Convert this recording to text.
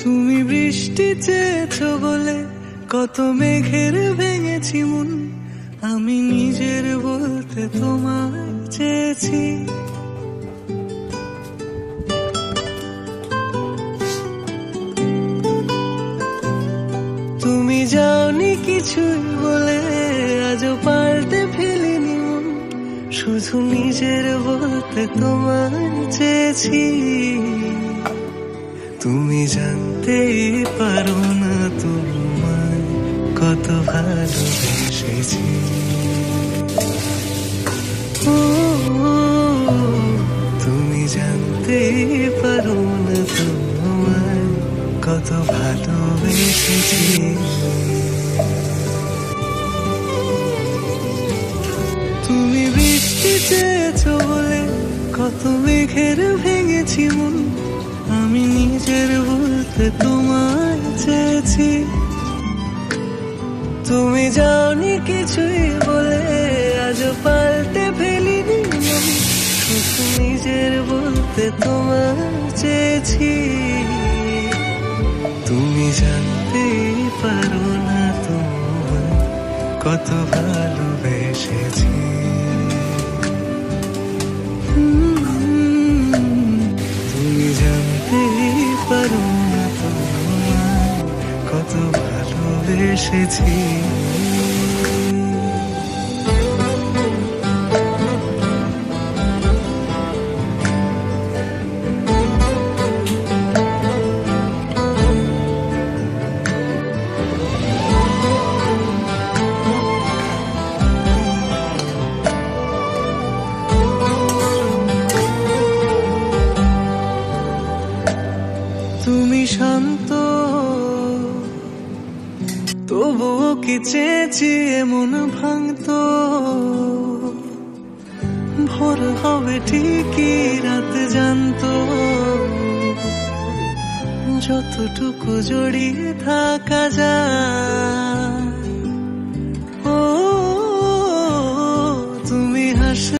তুমি বৃষ্টি চেয়েছো বলে কত মেঘের ভেঙেছি মন, আমি নিজের বলতে তোমায় চেয়েছি। তুমি যাওনি কিছুই বলে আজও পাল্টে ফেলিনি মন, শুধু নিজের বলতে তোমায় চেয়েছি। তুমি জানতেই পারো না তোমায় কত ভালোবেসেছি। তুমি জানতেই পারো না তোমায় কত ভালোবেসেছি। তুমি বৃষ্টি চেয়েছো বলে কত মেঘের ভেঙেছি মন, আমি নিজের বলতে তোমায় চেয়েছি। তুমি যাওনি কিছুই বলে আজও পাল্টে ফেলিনি মন, শুধু নিজের বলতে তোমায় চেয়েছি। তুমি জানতেই পারো না তোমায় কত ভালোবেসেছি। তুমি জানতেই পারো না তোমায় কত ভালোবেসেছি। তুমি শান্ত তবুও কি চেয়েছি মন ভাঙতো, ভোর হবে ঠিকই রাত জানতো, যতটুকু জড়িয়ে থাকা যায়। ও